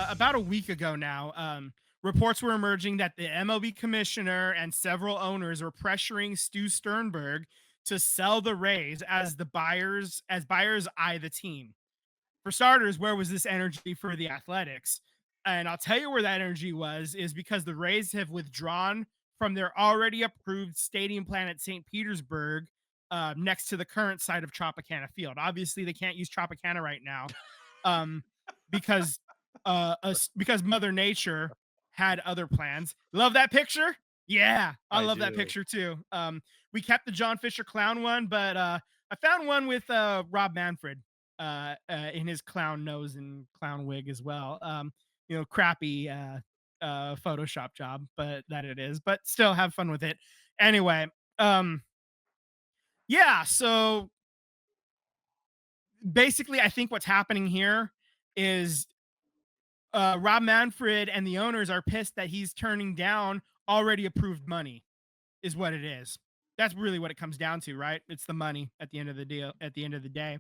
about a week ago now, reports were emerging that the MLB commissioner and several owners were pressuring Stu Sternberg to sell the Rays as buyers eye the team. For starters, where was this energy for the Athletics? And I'll tell you where that energy was is because the Rays have withdrawn from their already approved stadium plan at St. Petersburg, next to the current site of Tropicana Field. Obviously, they can't use Tropicana right now, um, because because Mother Nature had other plans. Love that picture. Yeah, I I love that do. picture too. We kept the John Fisher clown one, but I found one with Rob Manfred in his clown nose and clown wig as well. Crappy Photoshop job, but that it is. But still, have fun with it. Anyway, um, yeah. So basically, I think what's happening here is Rob Manfred and the owners are pissed that he's turning down already approved money. Is what it is. That's really what it comes down to, right? It's the money at the end of the deal. At the end of the day.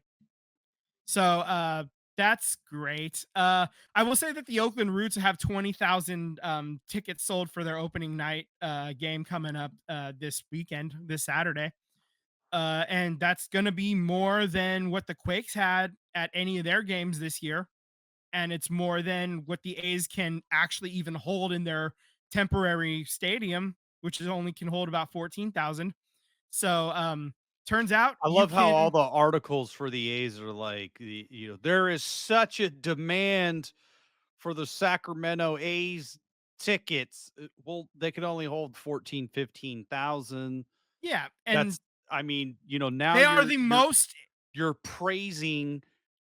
So that's great. I will say that the Oakland Roots have 20,000 tickets sold for their opening night game coming up this weekend, this Saturday. And that's going to be more than what the Quakes had at any of their games this year. And it's more than what the A's can actually even hold in their temporary stadium, which is only can hold about 14,000. So turns out I you love how all can, the articles for the A's are like, there is such a demand for the Sacramento A's tickets. Well, they could only hold 14, 15,000. yeah. And That's, I mean, now they are the most, you're praising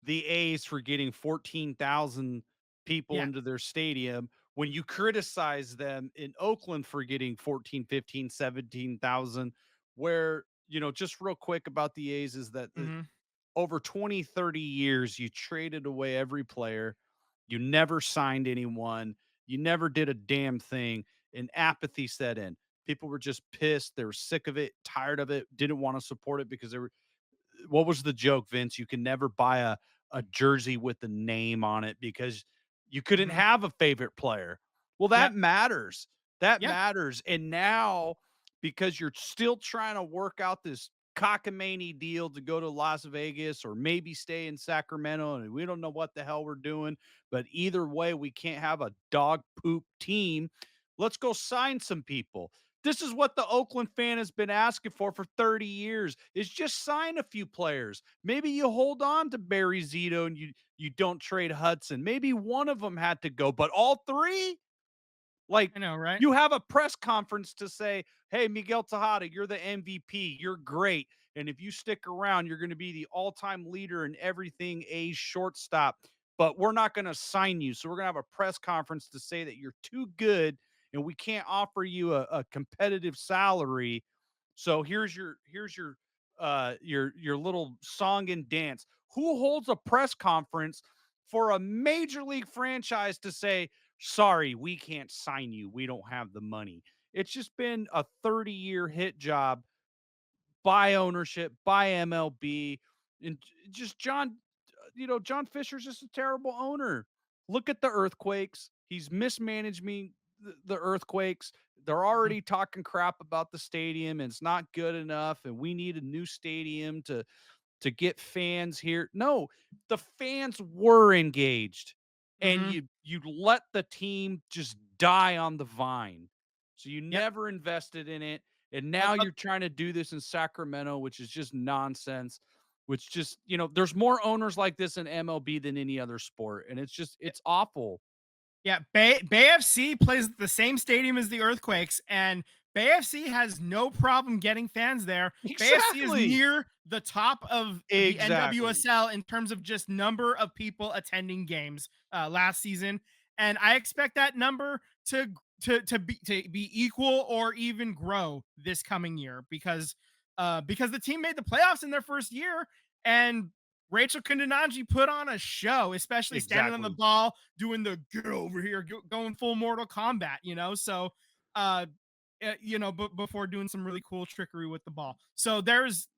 the A's for getting 14,000 people yeah. into their stadium when you criticize them in Oakland for getting 14, 15, 17,000. Where, just real quick about the A's is that Mhm. over 20, 30 years, you traded away every player. You never signed anyone. You never did a damn thing. And apathy set in. People were just pissed. They were sick of it, tired of it, didn't want to support it because they were. What was the joke, Vince? You can never buy a jersey with the name on it because you couldn't Mhm. have a favorite player. Well, that Yep. matters. That Yeah. matters. And now, because you're still trying to work out this cockamamie deal to go to Las Vegas or maybe stay in Sacramento, and we don't know what the hell we're doing, but either way, we can't have a dog poop team. Let's go sign some people. This is what the Oakland fan has been asking for 30 years is just sign a few players. Maybe you hold on to Barry Zito and you don't trade Hudson. Maybe one of them had to go, but all three? Like, I know, right? you have a press conference to say, "Hey, Miguel Tejada, you're the MVP. You're great. And if you stick around, you're going to be the all-time leader in everything A's shortstop. But we're not going to sign you. So we're going to have a press conference to say that you're too good and we can't offer you a competitive salary. So here's your little song and dance." Who holds a press conference for a major league franchise to say, "Sorry, we can't sign you. We don't have the money"? It's just been a 30-year hit job by ownership, by MLB, and just John Fisher's just a terrible owner. Look at the Earthquakes. He's mismanaging the Earthquakes. They're Mhm. already talking crap about the stadium, and it's not good enough, and we need a new stadium to get fans here. No, the fans were engaged, and Mhm. you let the team just die on the vine. So you Yep. never invested in it, and Uh, now uh, you're trying to do this in Sacramento, which is just nonsense. Which just, there's more owners like this in MLB than any other sport, and it's awful. yeah. Bay FC plays the same stadium as the Earthquakes, and Bay FC has no problem getting fans there. Bay FC is Exactly. near the top of the Exactly. NWSL in terms of just number of people attending games last season, and I expect that number to be equal or even grow this coming year because the team made the playoffs in their first year, and Rachel Kundanaji put on a show, especially standing on the Exactly. ball, doing the get over here, going full Mortal Kombat. So, uh, before doing some really cool trickery with the ball. So there's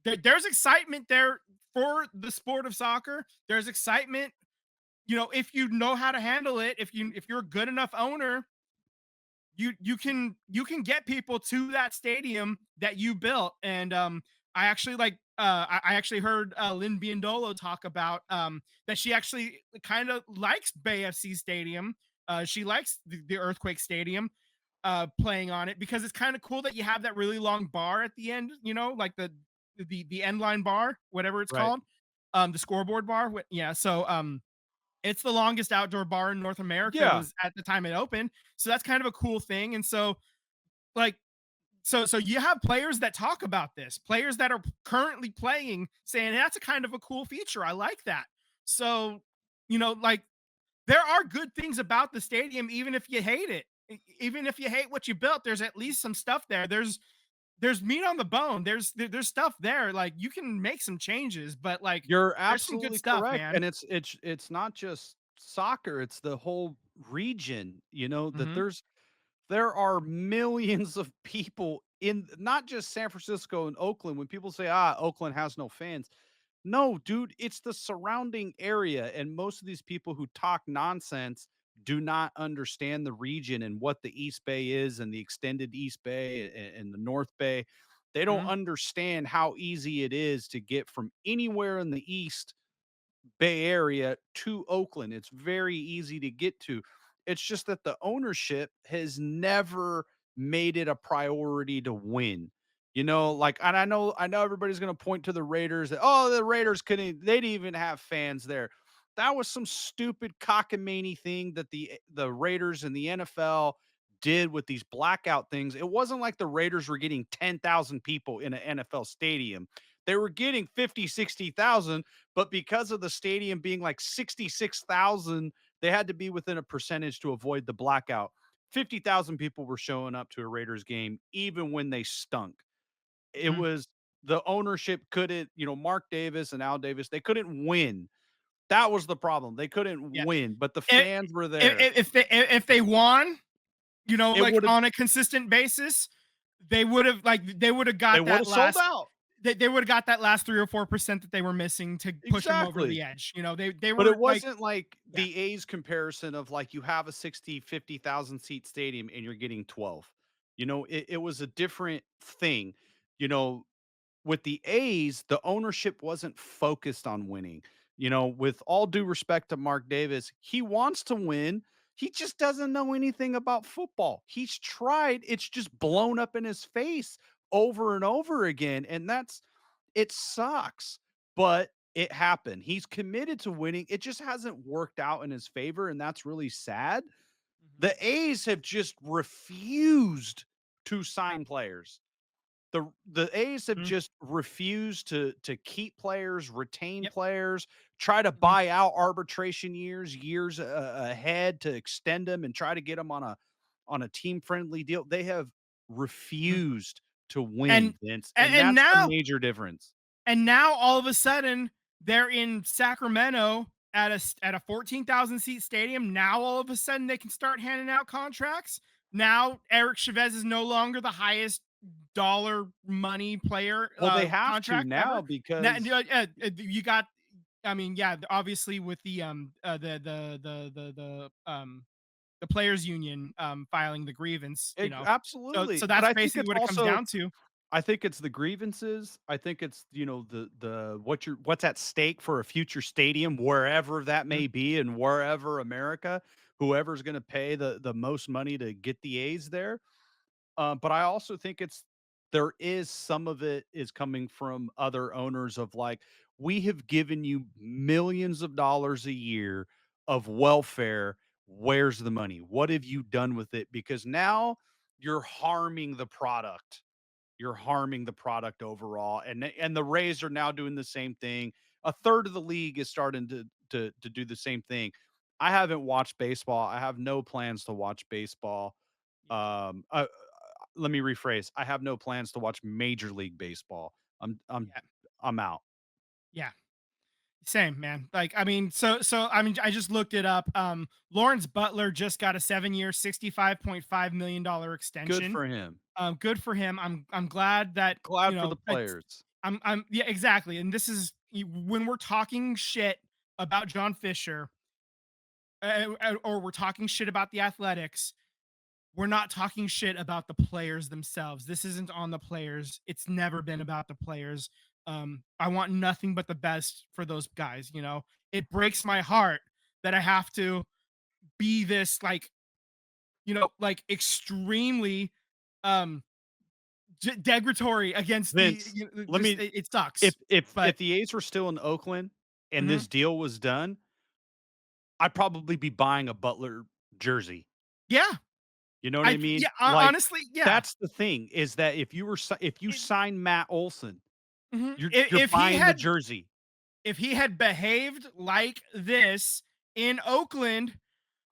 excitement there for the sport of soccer. There's excitement if you know how to handle it, if you're a good enough owner, you can get people to that stadium that you built. And I actually I actually heard Lynn Biondolo talk about that she actually kind of likes Bay FC Stadium. She likes the Earthquake Stadium, playing on it, because it's kind of cool that you have that really long bar at the end, like the end line bar, whatever it's Right. called, the scoreboard bar. Yeah, so it's the longest outdoor bar in North America, Yeah. was at the time it opened. So that's kind of a cool thing. And so, like, so you have players that talk about this, players that are currently playing, saying that's a kind of a cool feature. I like that. So, like, there are good things about the stadium, even if you hate it. Even if you hate what you built, there's at least some stuff there. There's meat on the bone. There's stuff there. Like, you can make some changes, but like, You're there's some good absolutely stuff, correct, man. and it's not just soccer, it's the whole region, that Hmm. there are millions of people in not just San Francisco and Oakland. When people say, "Ah, Oakland has no fans." No, dude, it's the surrounding area, and most of these people who talk nonsense do not understand the region and what the East Bay is and the extended East Bay and the North Bay. They don't Hmm. understand how easy it is to get from anywhere in the East Bay Area to Oakland. It's very easy to get to. It's just that the ownership has never made it a priority to win. Like, and I know everybody's going to point to the Raiders that, oh, the Raiders couldn't, they didn't even have fans there. That was some stupid cockamamie thing that the Raiders and the NFL did with these blackout things. It wasn't like the Raiders were getting 10,000 people in an NFL stadium. They were getting 50, 60,000, but because of the stadium being like 66,000, they had to be within a percentage to avoid the blackout. 50,000 people were showing up to a Raiders game, even when they stunk. It Hmm. was the ownership couldn't, Mark Davis and Al Davis, they couldn't win. That was the problem. They couldn't Yeah. win, but the If, fans were there. if they won, It like would have, on a consistent basis, they would have they got would that have sold last out. they would have got that last 3 or 4% that they were missing to push them over Exactly. the edge. They But it were like, wasn't like yeah. the A's comparison of like you have a 60, 50,000 seat stadium and you're getting 12. It was a different thing. You know, with the A's, the ownership wasn't focused on winning. With all due respect to Mark Davis, he wants to win. He just doesn't know anything about football. He's tried, it's just blown up in his face over and over again. And it sucks, but it happened. He's committed to winning. It just hasn't worked out in his favor. And that's really sad. Mhm. The A's have just refused to sign players. The A's have Mhm. just refused to keep players, retain Yep. players, try to Mhm. buy out arbitration years ahead to extend them and try to get them on a team friendly deal. They have Mhm. refused to And win, Vince, and, and and that's the now major difference. and now all of a sudden they're in Sacramento at a 14,000 seat stadium. Now all of a sudden they can start handing out contracts. Now Eric Chavez is no longer the highest dollar money player, Well, they have to contract now ever. Now, because you got, I mean, yeah, obviously with the players union filing the grievance, so absolutely. But that's I think basically it's what it comes also down to. I think it's the grievances. I think it's, what's at stake for a future stadium, wherever that Mhm. may be, and wherever America, whoever's going to pay the most money to get the A's there. But I also think there is some of it is coming from other owners of like, we have given you millions of dollars a year of welfare. Where's the money? What have you done with it? Because now you're harming the product. You're harming the product overall. And the Rays are now doing the same thing. A third of the league is starting to do the same thing. I haven't watched baseball. I have no plans to watch baseball. Yeah, Um, uh, Let me rephrase. I have no plans to watch Major League Baseball. I'm I'm yeah, I'm out. yeah. Same, man. Like, I mean, I mean, I just looked it up. Lawrence Butler just got a 7 year, $65.5 million Good extension. for him. Good for him. I'm glad that, Glad for the it's, players. yeah, exactly. And this is when we're talking shit about John Fisher. or we're talking shit about the Athletics, we're not talking shit about the players themselves. This isn't on the players. It's never been about the players. I want nothing but the best for those guys. You know, it breaks my heart that I have to be this like, like extremely um degradatory against the, Vince, let just me it sucks. if But the A's were still in Oakland and mhm, this deal was done, I'd probably be buying a Butler jersey. yeah, You know what I mean? yeah, Like, honestly, yeah. that's the thing is that if you It, sign Matt Olson, mhm. you're buying the jersey. If he had behaved like this in Oakland,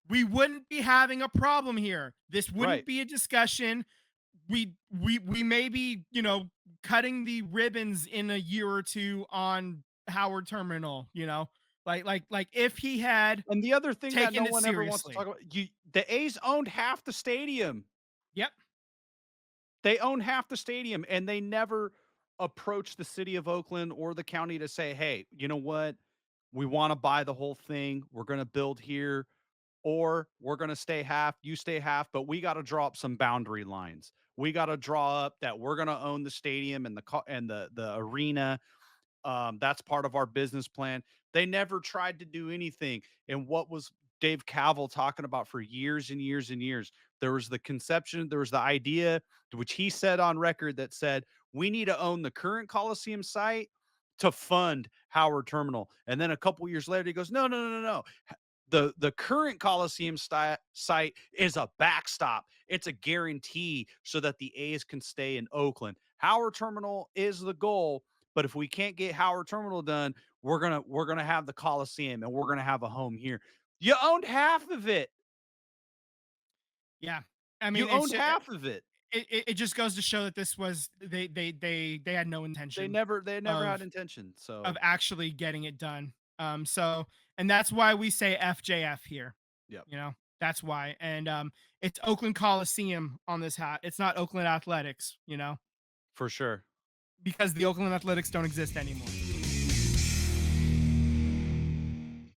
we wouldn't be having a problem here. This wouldn't Right. be a discussion. We may be, cutting the ribbons in a year or two on Howard Terminal, like if he had And the other thing that no taken it one ever wants to seriously. talk about, the A's owned half the stadium. Yep. They own half the stadium, and they never approach the city of Oakland or the county to say, "Hey, you know what? We wanna buy the whole thing. We're gonna build here, or we're gonna stay half, you stay half, but we gotta draw up some boundary lines. We gotta draw up that we're gonna own the stadium and the arena. That's part of our business plan." They never tried to do anything. And what was Dave Cavill talking about for years and years and years? There was the conception, there was the idea, which he said on record that said, we need to own the current Coliseum site to fund Howard Terminal. And then a couple years later, he goes, no, no, no, no, no. The current Coliseum site is a backstop. It's a guarantee so that the A's can stay in Oakland. Howard Terminal is the goal, but if we can't get Howard Terminal done, we're gonna have the Coliseum and we're gonna have a home here. You owned half of it. Yeah. I You mean, owned half of it. it just goes to show that this was they had no They intention never had of intention. of So actually getting it done. And that's why we say FJF here. yep, That's why. And it's Oakland Coliseum on this hat. It's not Oakland Athletics, for sure. because the Oakland Athletics don't exist anymore.